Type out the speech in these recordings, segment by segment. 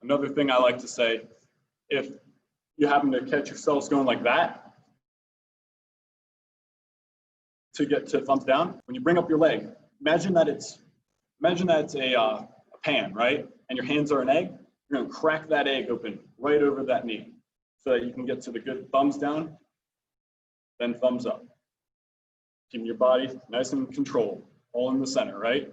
Another thing I like to say, if you happen to catch yourselves going like that to get to thumbs down, when you bring up your leg, imagine that it's a pan, right? And your hands are an egg. You're going to crack that egg open right over that knee so that you can get to the good thumbs down, then thumbs up. Keeping your body nice and controlled, all in the center, right?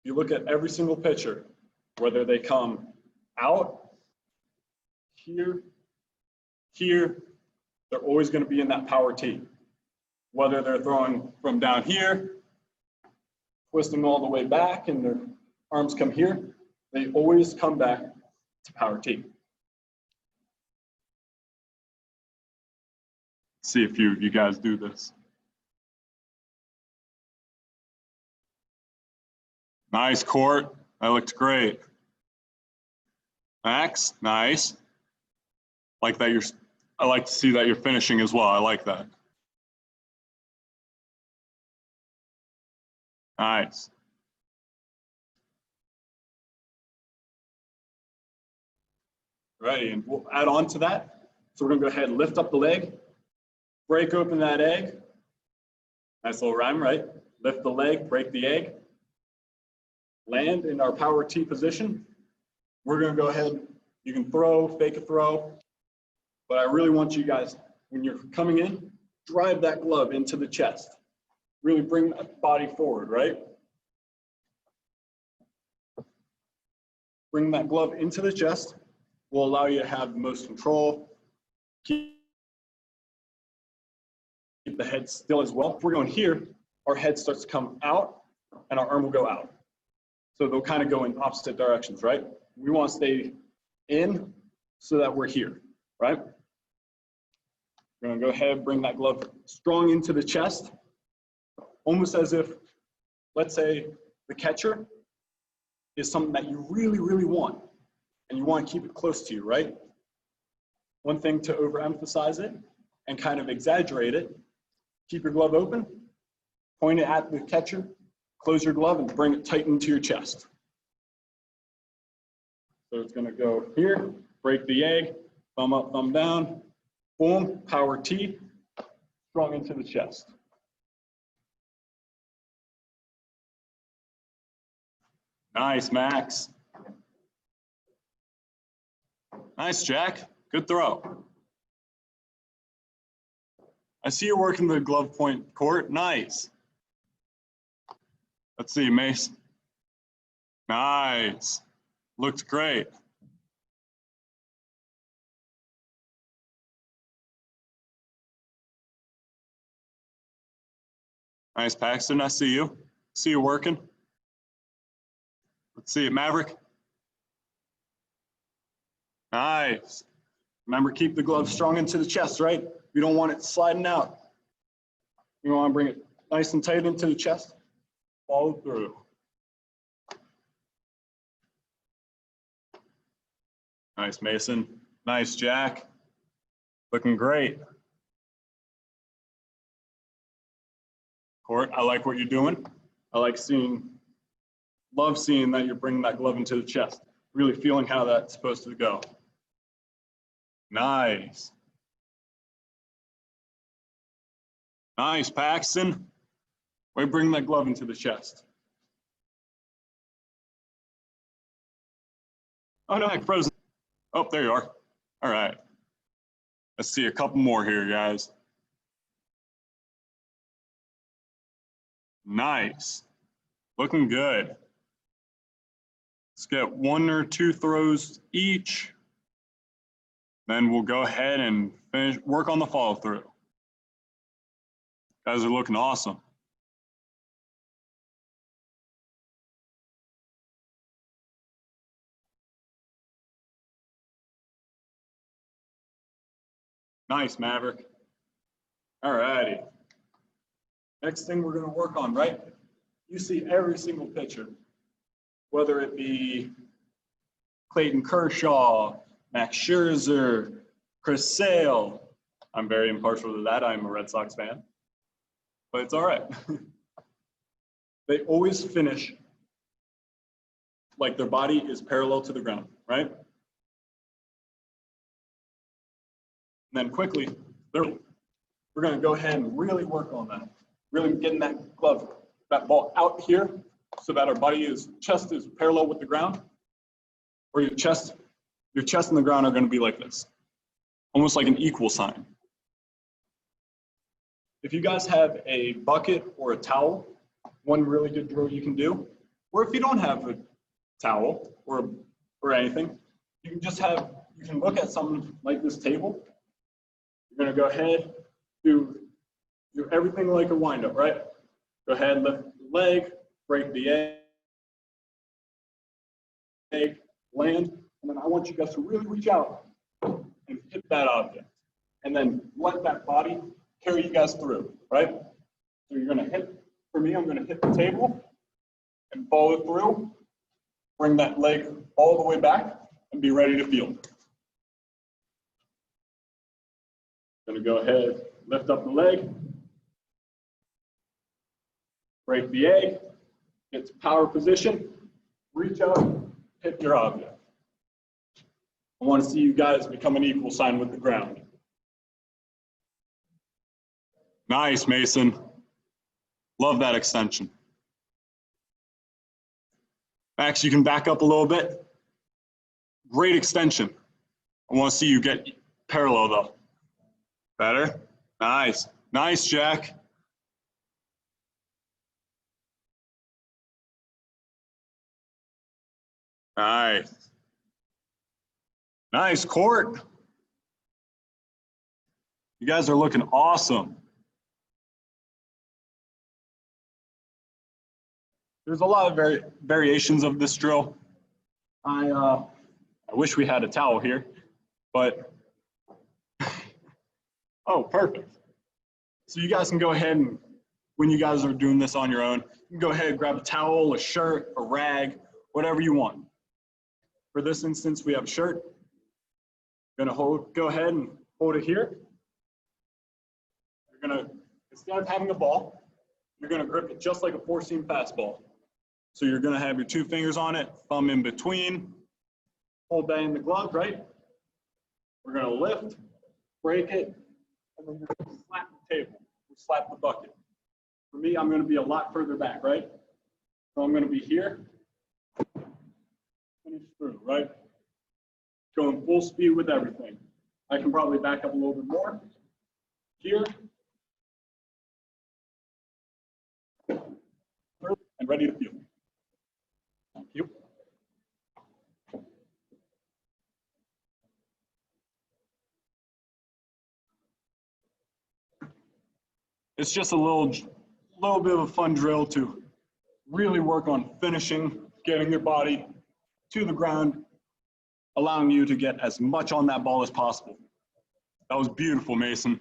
You look at every single pitcher, whether they come out, here, they're always going to be in that power T. Whether they're throwing from down here, twisting all the way back and their arms come here, they always come back to power T. See if you guys do this. Nice, Court. That looked great. Max, nice. I like to see that you're finishing as well. I like that. Nice. Ready, and we'll add on to that. So we're gonna go ahead and lift up the leg, break open that egg. Nice little rhyme, right? Lift the leg, break the egg, land in our power T position. We're gonna go ahead, you can throw, fake a throw, but I really want you guys, when you're coming in, drive that glove into the chest. Really bring that body forward, right? Bring that glove into the chest will allow you to have the most control. Keep the head still as well. If we're going here, our head starts to come out and our arm will go out. So they'll kind of go in opposite directions, right? We want to stay in so that we're here, right? We're going to go ahead and bring that glove strong into the chest, almost as if, let's say, the catcher is something that you really, really want, and you want to keep it close to you, right? One thing to overemphasize it and kind of exaggerate it, keep your glove open, point it at the catcher, close your glove, and bring it tight into your chest. So it's going to go here, break the egg, thumb up, thumb down, boom, power T, strong into the chest. Nice, Max. Nice, Jack. Good throw. I see you working the glove point, Court. Nice. Let's see, Mace. Nice. Looked great. Nice, Paxton. I see you. See you working. Let's see it, Maverick. Nice. Remember, keep the glove strong into the chest, right? You don't want it sliding out. You want to bring it nice and tight into the chest. Follow through. Nice, Mason. Nice, Jack. Looking great. Court, I like what you're doing. I like love seeing that you're bringing that glove into the chest. Really feeling how that's supposed to go. Nice. Nice, Paxton. Way to bring that glove into the chest. Oh, no, I'm frozen. Oh, there you are. All right. Let's see a couple more here, guys. Nice. Looking good. Let's get 1 or 2 throws each. Then we'll go ahead and work on the follow through. Guys are looking awesome. Nice, Maverick. All righty. Next thing we're going to work on, right? You see every single pitcher, whether it be Clayton Kershaw, Max Scherzer, Chris Sale. I'm very impartial to that. I'm a Red Sox fan. but it's all right. They always finish like their body is parallel to the ground, right? And then quickly, we're going to go ahead and really work on that. Really getting that glove, that ball out here so that our chest is parallel with the ground, or your chest and the ground are going to be like this, almost like an equal sign. If you guys have a bucket or a towel, one really good drill you can do, or if you don't have a towel or anything, you can look at something like this table. You're going to go ahead, do everything like a wind-up, right? Go ahead, lift the leg, break the egg, land, and then I want you guys to really reach out and hit that object. And then let that body carry you guys through, right? So you're going to hit, for me, I'm going to hit the table and follow through, bring that leg all the way back, and be ready to field. Going to go ahead, lift up the leg, break the egg, get to power position, reach out, hit your object. I want to see you guys become an equal sign with the ground. Nice, Mason. Love that extension. Max, you can back up a little bit. Great extension. I want to see you get parallel though. Better? Nice. Nice, Jack. Nice. Nice, Court. You guys are looking awesome. There's a lot of variations of this drill. I wish we had a towel here, but oh, perfect. So you guys can go ahead and, when you guys are doing this on your own, you can go ahead and grab a towel, a shirt, a rag, whatever you want. For this instance, we have a shirt. Go ahead and hold it here. You're gonna, instead of having a ball, you're gonna grip it just like a four-seam fastball. So you're gonna have your two fingers on it, thumb in between, hold that in the glove, right? We're gonna lift, break it, and then you're gonna slap the table, or slap the bucket. For me, I'm gonna be a lot further back, right? So I'm gonna be here, finish through, right? Going full speed with everything. I can probably back up a little bit more. Here, and ready to field. Thank you. It's just a little bit of a fun drill to really work on finishing, getting your body to the ground, allowing you to get as much on that ball as possible. That was beautiful, Mason.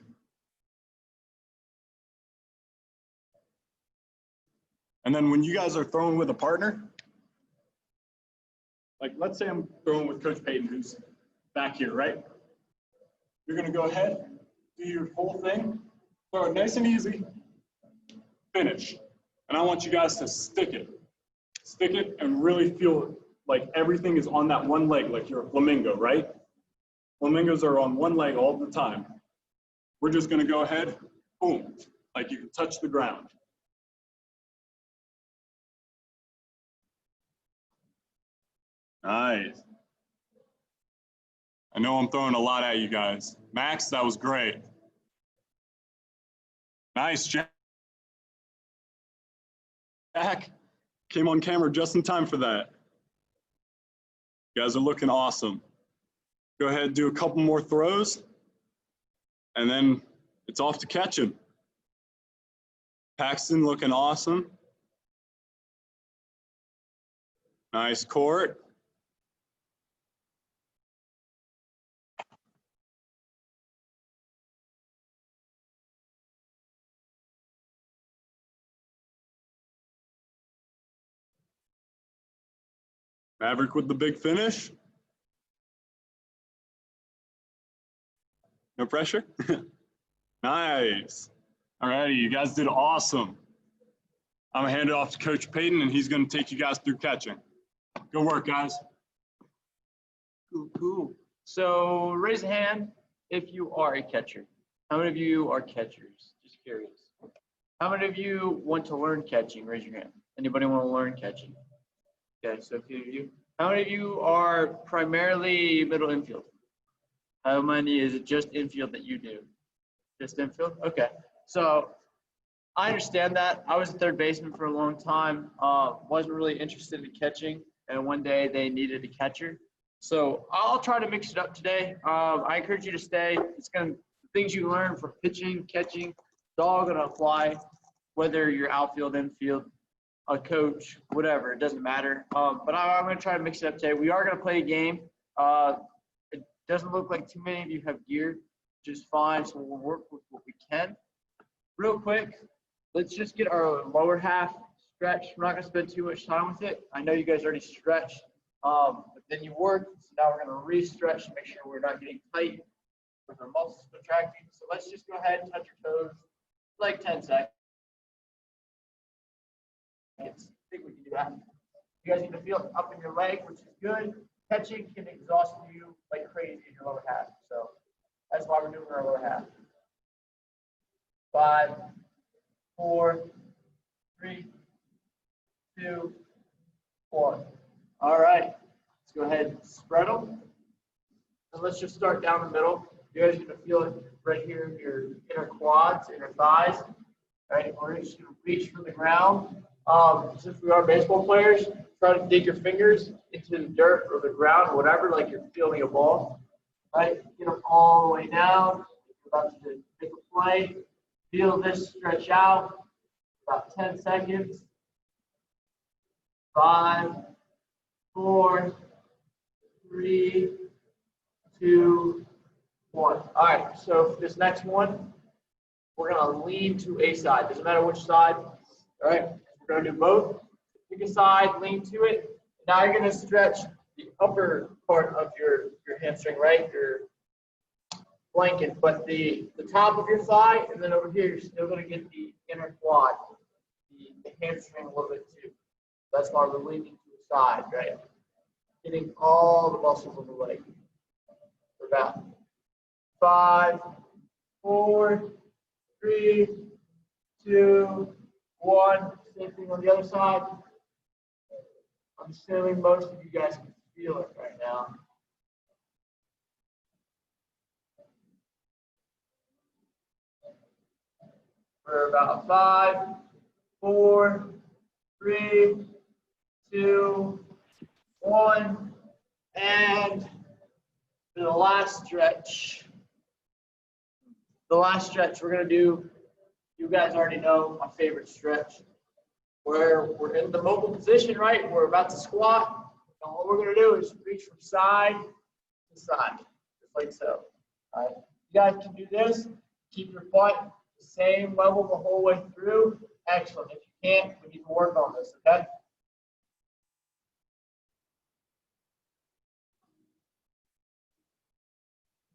And then when you guys are throwing with a partner, like let's say I'm throwing with Coach Payton, who's back here, right? You're gonna go ahead, do your whole thing, throw it nice and easy, finish. And I want you guys to stick it and really feel like everything is on that one leg, like you're a flamingo, right? Flamingos are on one leg all the time. We're just gonna go ahead, boom, like you can touch the ground. Nice. I know I'm throwing a lot at you guys. Max, that was great. Nice, Jack. Jack came on camera just in time for that. You guys are looking awesome. Go ahead and do a couple more throws, and then it's off to catch him. Paxton looking awesome. Nice, Court. Maverick with the big finish. No pressure. Nice. All righty, you guys did awesome. I'm gonna hand it off to Coach Payton, and he's gonna take you guys through catching. Good work, guys. Cool, cool. So raise a hand if you are a catcher. How many of you are catchers? Just curious. How many of you want to learn catching? Raise your hand. Anybody want to learn catching? Okay, so a few of you. How many of you are primarily middle infield? How many is it just infield that you do? Just infield? Okay. So I understand that. I was a third baseman for a long time. Wasn't really interested in catching, and one day they needed a catcher. So I'll try to mix it up today. I encourage you to stay. It's gonna things you learn from pitching, catching, it's all gonna apply, whether you're outfield, infield, a coach, whatever. It doesn't matter. But I'm gonna try to mix it up today. We are gonna play a game. It doesn't look like too many of you have gear, which is fine. So we'll work with what we can. Real quick, let's just get our lower half stretched. We're not gonna spend too much time with it. I know you guys already stretched, but then you worked. So now we're gonna re-stretch to make sure we're not getting tight with our muscles contracting. So let's just go ahead and touch your toes for like 10 seconds. I think we can do that. You guys need to feel it up in your leg, which is good. Catching can exhaust you like crazy in your lower half. So that's why we're doing our lower half. 5, 4, 3, 2, 1. All right. Let's go ahead and spread them. And let's just start down the middle. You guys are going to feel it right here in your inner quads, inner thighs. All right. We're just going to reach from the ground. Since we are baseball players, try to dig your fingers into the dirt or the ground or whatever, like you're fielding a ball. All right. Get them all the way down. You're about to make a play. Feel this stretch out. About 10 seconds. 5, 4, 3, 2, 1. All right, so for this next one, we're gonna lean to a side. Doesn't matter which side. All right, we're gonna do both. Pick a side, lean to it. Now you're gonna stretch the upper part of your hamstring, right? Your blanket, but the top of your thigh, and then over here, you're still gonna get the inner quad, the hamstring a little bit too. That's why we're leaning to the side, right? Getting all the muscles of the leg. For about 5, 4, 3, 2, 1. Same thing on the other side. I'm assuming most of you guys can feel it right now. For about 5, 4, 3, 2, 1, and for the last stretch. The last stretch we're gonna do, you guys already know my favorite stretch, where we're in the mobile position, right? We're about to squat, and what we're gonna do is reach from side to side, just like so. All right, you guys can do this. Keep your butt the same level the whole way through. Excellent. If you can't, we need to work on this, okay?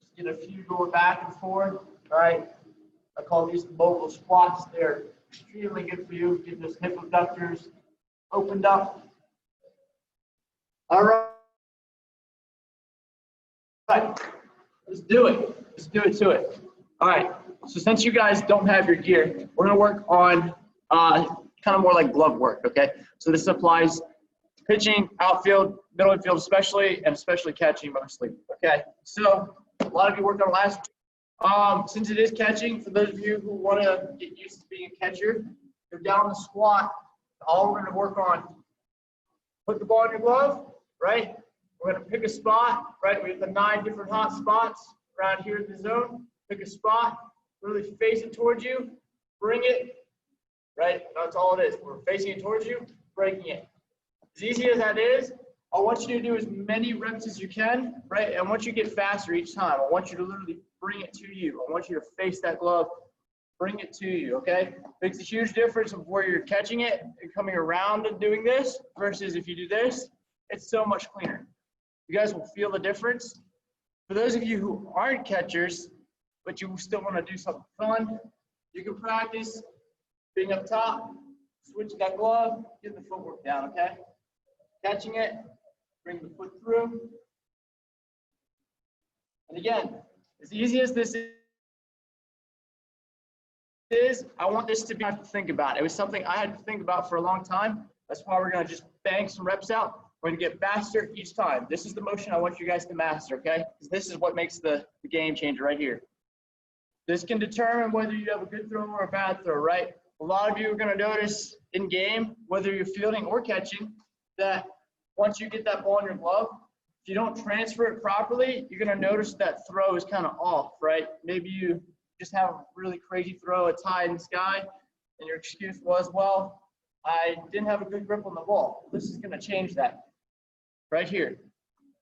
Just get a few going back and forth. All right. I call these mobile squats. They're extremely good for you. Get those hip abductors opened up. All right. Let's do it. Let's do it to it. All right. So since you guys don't have your gear, we're going to work on kind of more like glove work, okay? So this applies to pitching, outfield, middle infield especially, and especially catching mostly, okay? So a lot of you worked on last week. Since it is catching, for those of you who want to get used to being a catcher, you're down the squat. All we're going to work on, put the ball in your glove, right? We're going to pick a spot, right? We have the 9 different hot spots around here in the zone. Pick a spot, really face it towards you, bring it, right? That's all it is. We're facing it towards you, breaking it. As easy as that is, I want you to do as many reps as you can, right? And once you get faster each time, I want you to literally bring it to you. I want you to face that glove, bring it to you, okay? Makes a huge difference of where you're catching it and coming around and doing this versus if you do this, it's so much cleaner. You guys will feel the difference. For those of you who aren't catchers, but you still want to do something fun, You can practice being up top, switch that glove, get the footwork down, okay? Catching it, bring the foot through. And again, as easy as this is, I want this to be have to think about. It was something I had to think about for a long time. That's why we're gonna just bang some reps out. We're gonna get faster each time. This is the motion I want you guys to master, okay? Because this is what makes the game changer right here. This can determine whether you have a good throw or a bad throw, right? A lot of you are gonna notice in game, whether you're fielding or catching, that once you get that ball in your glove, if you don't transfer it properly, you're gonna notice that throw is kind of off, right? Maybe you just have a really crazy throw, it's high in the sky, and your excuse was, well, I didn't have a good grip on the ball. This is gonna change that right here.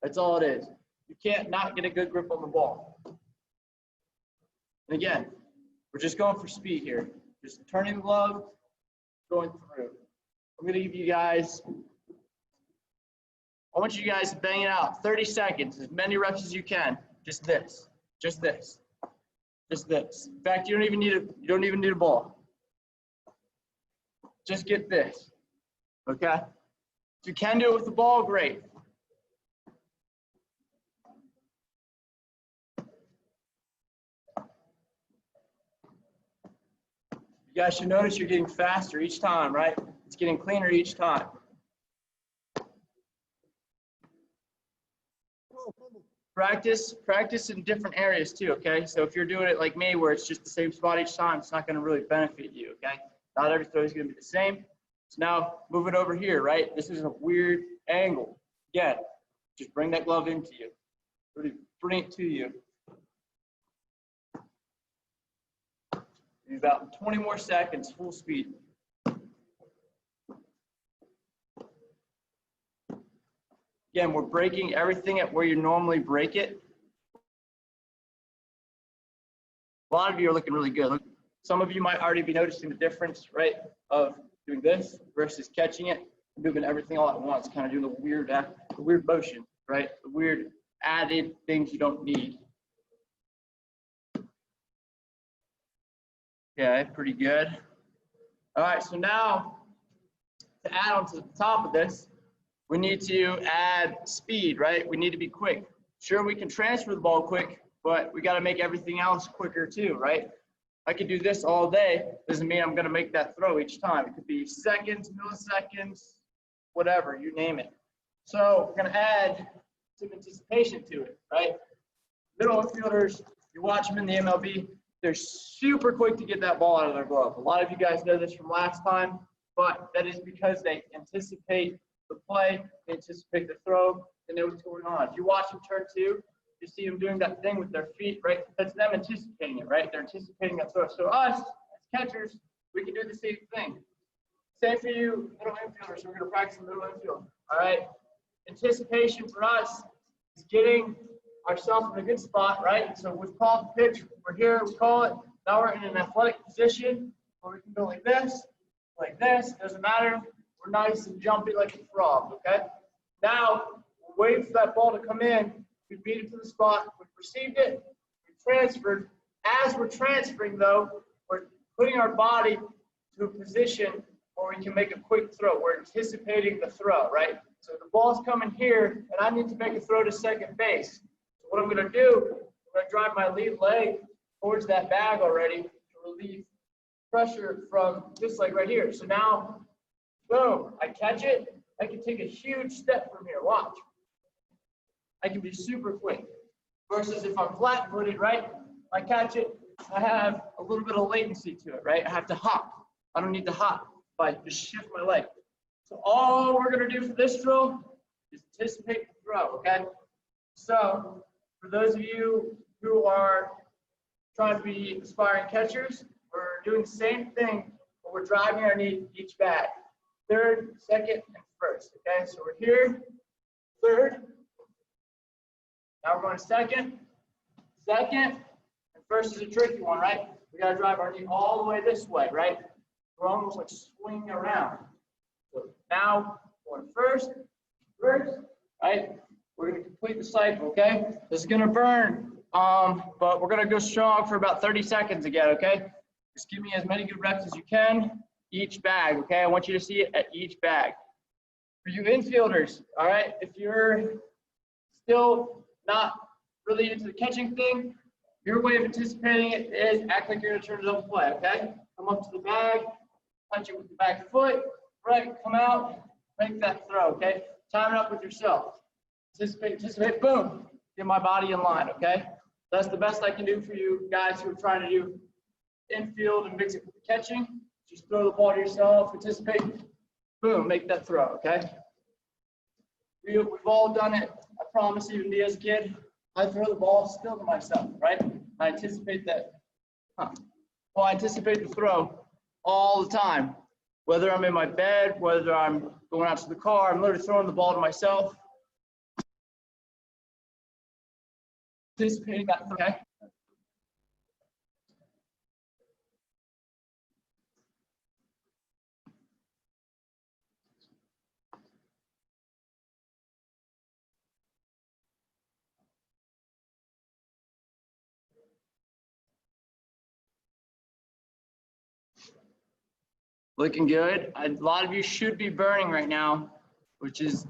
That's all it is. You can't not get a good grip on the ball. And again, we're just going for speed here. Just turning the glove, going through. I'm gonna give you guys, I want you guys to bang it out. 30 seconds, as many reps as you can. Just this, just this, just this. In fact, you don't even need a ball. Just get this, okay? If you can do it with the ball, great. You guys should notice you're getting faster each time, right? It's getting cleaner each time. Practice in different areas too, okay? So if you're doing it like me, where it's just the same spot each time, it's not gonna really benefit you, okay? Not every throw is gonna be the same. So now move it over here, right? This is a weird angle. Again, just bring that glove into you. Bring it to you. About 20 more seconds, full speed. Again, we're breaking everything at where you normally break it. A lot of you are looking really good. Look, some of you might already be noticing the difference, right, of doing this versus catching it, moving everything all at once, kind of doing the weird motion, right? The weird added things you don't need. Okay, pretty good. All right, so now to add on to the top of this, we need to add speed, right? We need to be quick. Sure, we can transfer the ball quick, but we got to make everything else quicker too, right? I could do this all day. Doesn't mean I'm going to make that throw each time. It could be seconds, milliseconds, whatever, you name it. So we're going to add some anticipation to it, right? Middle infielders, you watch them in the MLB, they're super quick to get that ball out of their glove. A lot of you guys know this from last time, but that is because they anticipate the play, they anticipate the throw, they know what's going on. If you watch them turn two, you see them doing that thing with their feet, right? That's them anticipating it, right? They're anticipating that throw. So us, as catchers, we can do the same thing. Same for you, middle infielders. We're going to practice the middle infield, all right? Anticipation for us is getting ourselves in a good spot, right? So we've called the pitch. We're here, we call it. Now we're in an athletic position where we can go like this, doesn't matter. We're nice and jumpy like a frog, okay? Now, we're waiting for that ball to come in. We beat it to the spot. We've received it. We transferred. As we're transferring, though, we're putting our body to a position where we can make a quick throw. We're anticipating the throw, right? So the ball's coming here, and I need to make a throw to second base. So what I'm going to do, I'm going to drive my lead leg towards that bag already to relieve pressure from this leg right here. So now, boom, I catch it. I can take a huge step from here. Watch. I can be super quick. Versus if I'm flat-footed, right? I catch it, I have a little bit of latency to it, right? I have to hop. I don't need to hop. I just shift my leg. So all we're going to do for this drill is anticipate the throw, okay? So for those of you who are trying to be aspiring catchers, we're doing the same thing, but we're driving underneath each bag. Third, second, and first, okay? So we're here, third. Now we're going second, and first is a tricky one, right? We got to drive our knee all the way this way, right? We're almost like swinging around. So now going first, right? We're going to complete the cycle, okay? This is going to burn, but we're going to go strong for about 30 seconds again, okay? Just give me as many good reps as you can, each bag, okay? I want you to see it at each bag. For you infielders, all right, if you're still not really into the catching thing, your way of anticipating it is act like you're gonna turn a double play, okay? Come up to the bag, punch it with the back foot, right, come out, make that throw, okay? Time it up with yourself. Anticipate, boom, get my body in line, okay? That's the best I can do for you guys who are trying to do infield and mix it with the catching. Just throw the ball to yourself, anticipate, boom, make that throw, okay? We've all done it. I promise, even me as a kid, I throw the ball still to myself, right? I anticipate that. Well, I anticipate the throw all the time. Whether I'm in my bed, whether I'm going out to the car, I'm literally throwing the ball to myself. Anticipating that, okay? Looking good. A lot of you should be burning right now, which is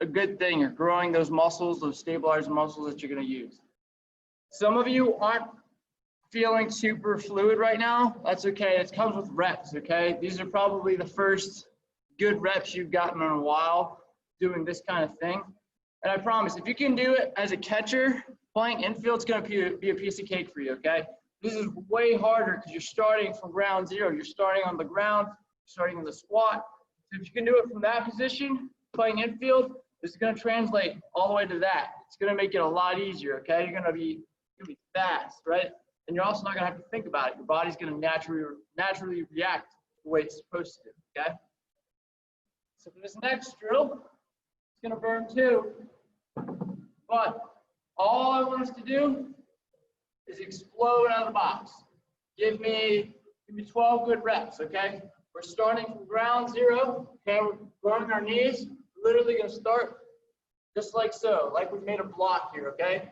a good thing. You're growing those muscles, those stabilizer muscles that you're going to use. Some of you aren't feeling super fluid right now. That's okay. It comes with reps, okay? These are probably the first good reps you've gotten in a while doing this kind of thing. And I promise, if you can do it as a catcher, playing infield's going to be a piece of cake for you, okay? This is way harder because you're starting from ground zero. You're starting on the ground, starting in the squat. So if you can do it from that position, playing infield, this is going to translate all the way to that. It's going to make it a lot easier, okay? You're going to be fast, right? And you're also not going to have to think about it. Your body's going to naturally react the way it's supposed to, okay? So for this next drill, it's going to burn too. But all I want us to do is explode out of the box. Give me 12 good reps, okay? We're starting from ground zero, okay? We're burning our knees. We're literally going to start just like so, like we made a block here, okay?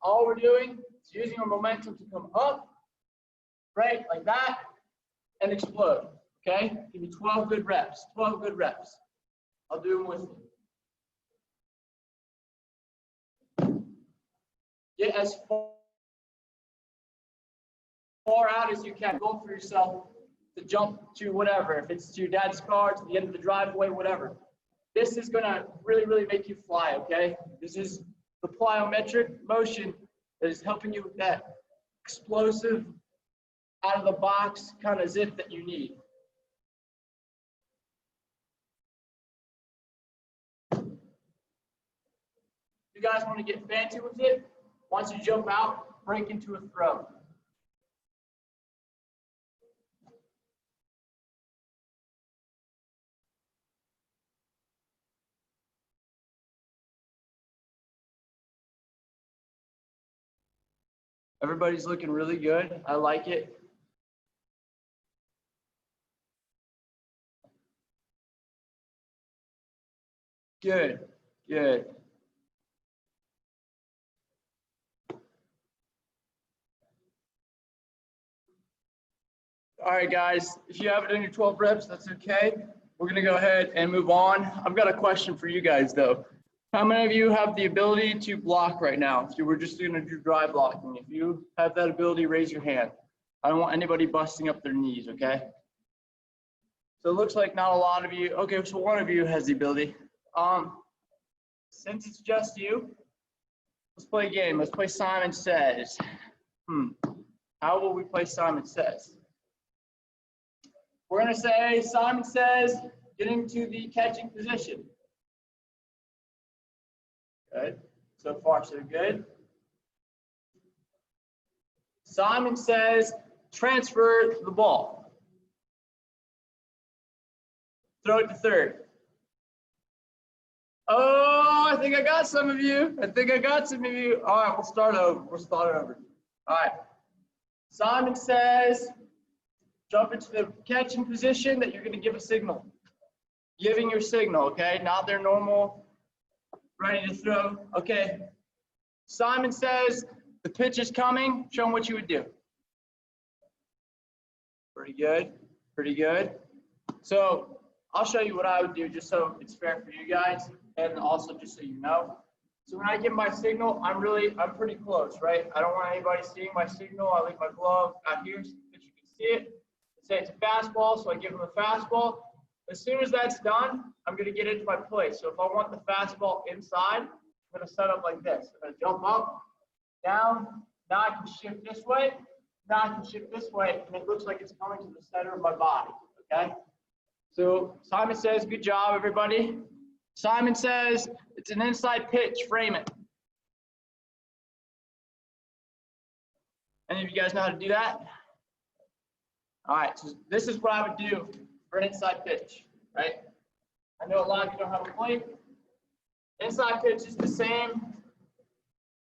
All we're doing is using our momentum to come up, right, like that, and explode, okay? Give me 12 good reps, 12 good reps. I'll do them with you. Get as far out as you can. Go for yourself to jump to whatever. If it's to your dad's car, to the end of the driveway, whatever. This is going to really, really make you fly, okay? This is the plyometric motion that is helping you with that explosive, out of the box kind of zip that you need. If you guys want to get fancy with it, once you jump out, break into a throw. Everybody's looking really good. I like it. Good, good. All right, guys, if you have it in your 12 reps, that's okay. We're gonna go ahead and move on. I've got a question for you guys though. How many of you have the ability to block right now? If you were just gonna do dry blocking, if you have that ability, raise your hand. I don't want anybody busting up their knees, okay? So it looks like not a lot of you. Okay, so one of you has the ability. Since it's just you, let's play a game. Let's play Simon Says. How will we play Simon Says? We're gonna say Simon Says, get into the catching position. Good. So far, so good. Simon Says, transfer the ball. Throw it to third. Oh, I think I got some of you. All right, we'll start over. All right. Simon Says, jump into the catching position that you're going to give a signal. Giving your signal, okay? Not their normal, ready to throw. Okay. Simon Says, the pitch is coming. Show them what you would do. Pretty good. Pretty good. So I'll show you what I would do just so it's fair for you guys, and also just so you know. So when I give my signal, I'm pretty close, right? I don't want anybody seeing my signal. I leave my glove out here so that you can see it. Say it's a fastball, so I give him a fastball. As soon as that's done, I'm going to get into my play. So if I want the fastball inside, I'm going to set up like this. I'm going to jump up, down. Now I can shift this way. Now I can shift this way, and it looks like it's coming to the center of my body, okay? So Simon says, good job, everybody. Simon says, it's an inside pitch, frame it. Any of you guys know how to do that? All right, so this is what I would do for an inside pitch, right? I know a lot of you don't have a plate. Inside pitch is the same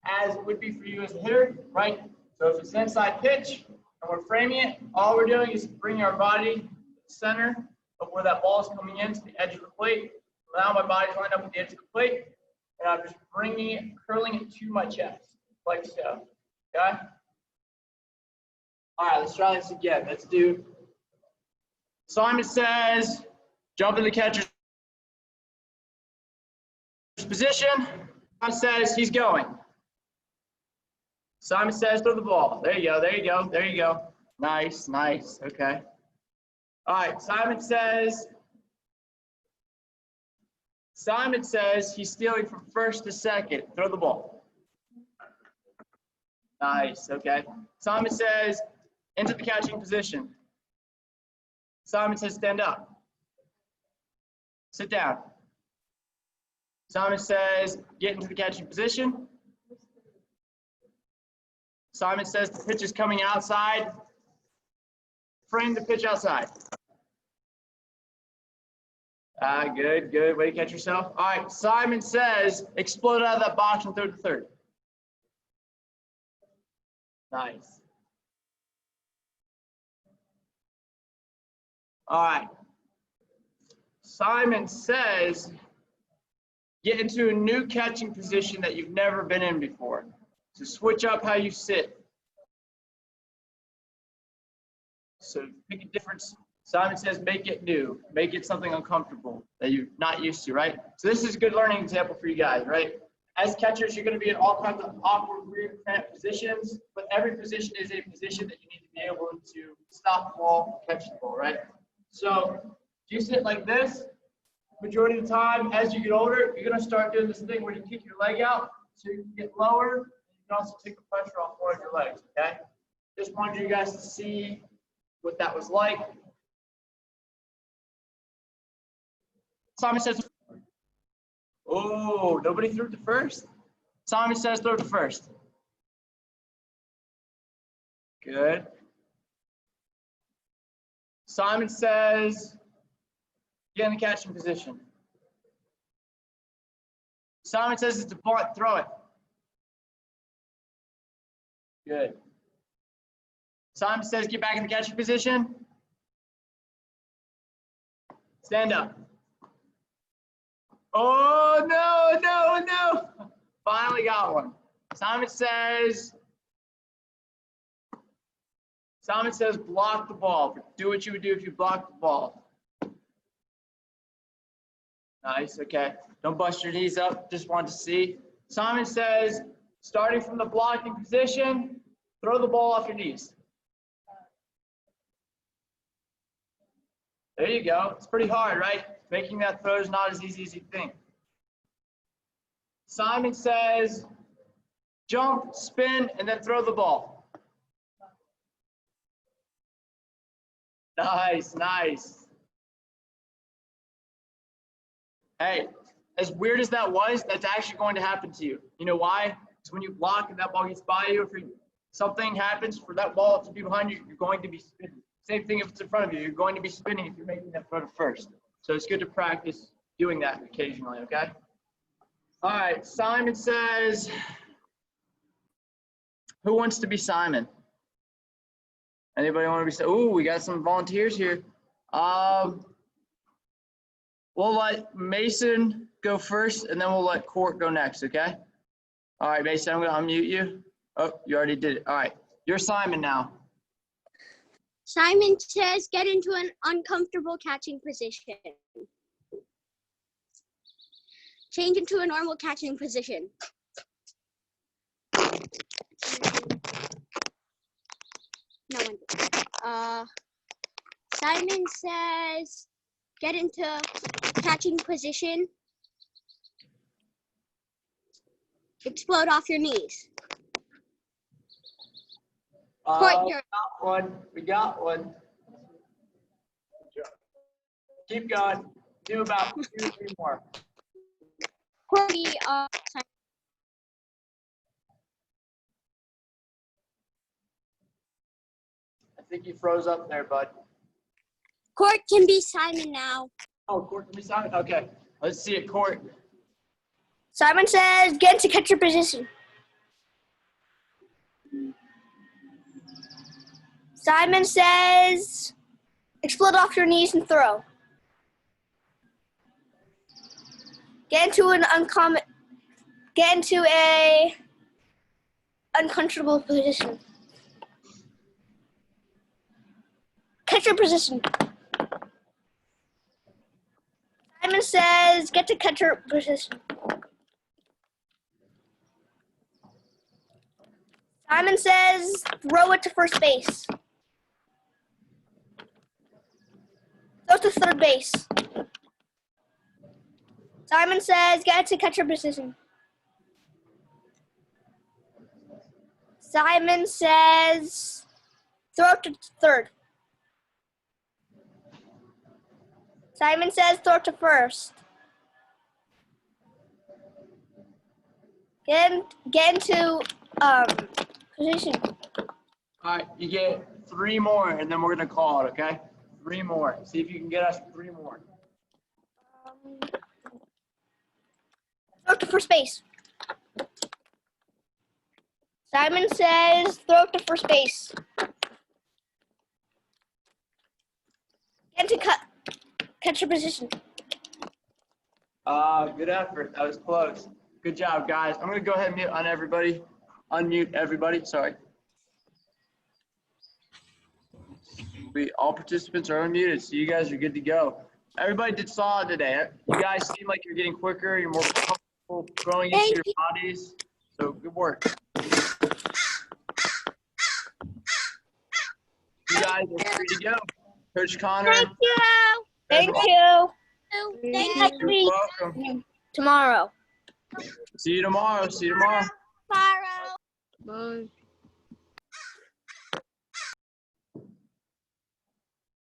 as it would be for you as a hitter, right? So if it's an inside pitch and we're framing it, all we're doing is bringing our body to the center of where that ball is coming in to the edge of the plate. Now my body's lined up with the edge of the plate, and I'm just bringing it, curling it to my chest, like so, okay? All right, let's try this again. Let's do, Simon says, jump in the catcher's position. Simon says, he's going. Simon says, throw the ball. There you go, there you go, there you go. Nice, nice, okay. All right, Simon says he's stealing from first to second. Throw the ball. Nice, okay. Simon says, into the catching position. Simon says, stand up. Sit down. Simon says, get into the catching position. Simon says, the pitch is coming outside. Frame the pitch outside. Good, good. Way to catch yourself. All right, Simon says, explode out of that box and throw to third. Nice. All right. Simon says, get into a new catching position that you've never been in before. So switch up how you sit. So pick a difference. Simon says, make it new. Make it something uncomfortable that you're not used to, right? So this is a good learning example for you guys, right? As catchers, you're going to be in all kinds of awkward, weird, cramped positions, but every position is a position that you need to be able to stop the ball, catch the ball, right? So if you sit like this, majority of the time, as you get older, you're going to start doing this thing where you kick your leg out so you can get lower. You can also take the pressure off one of your legs, okay? Just wanted you guys to see what that was like. Simon says, oh, nobody threw it to first? Simon says, throw it to first. Good. Simon says, get in the catching position. Simon says it's a bunt, throw it. Good. Simon says, get back in the catching position. Stand up. Oh, no, no, no. Finally got one. Simon says, block the ball. Do what you would do if you blocked the ball. Nice, okay. Don't bust your knees up, just want to see. Simon says, starting from the blocking position, throw the ball off your knees. There you go. It's pretty hard, right? Making that throw is not as easy as you think. Simon says, jump, spin, and then throw the ball. Nice, nice. Hey, as weird as that was, that's actually going to happen to you. You know why? Because when you block and that ball gets by you, if something happens for that ball to be behind you, you're going to be spinning. Same thing if it's in front of you. You're going to be spinning if you're making that throw to first. So it's good to practice doing that occasionally, okay? All right, Simon says, who wants to be Simon? Anybody want to be, oh, we got some volunteers here. We'll let Mason go first, and then we'll let Court go next, okay? All right, Mason, I'm gonna unmute you. Oh, you already did it. All right, you're Simon now. Simon says get into an uncomfortable catching position. Change into a normal catching position. No one did. Simon says get into catching position. Explode off your knees. Court, We got one. We got one. Keep going. Do about 2 or 3 more. Corey, I think you froze up there, bud. Court can be Simon now. Oh, Court, can we sign it? Okay. Let's see it, Court. Simon says get into catcher position. Simon says explode off your knees and throw. Get into a uncomfortable position. Catcher position. Simon says get to catcher position. Simon says throw it to first base. Throw to third base. Simon says get to catcher position. Simon says throw to third. Simon says throw to first. Get into position. All right, you get 3 more, and then we're gonna call it. Okay, 3 more. See if you can get us 3 more. Throw to first base. Simon says throw to first base. Get into catcher position. Good effort. That was close. Good job, guys. I'm gonna go ahead and mute on everybody. Unmute everybody. Sorry. All participants are unmuted, so you guys are good to go. Everybody did solid today. You guys seem like you're getting quicker. You're more comfortable growing into your bodies. So good work. You guys are free to go. Coach Connor. Thank you. Thank you. You're welcome. Tomorrow. See you tomorrow. See you tomorrow. Tomorrow. Bye.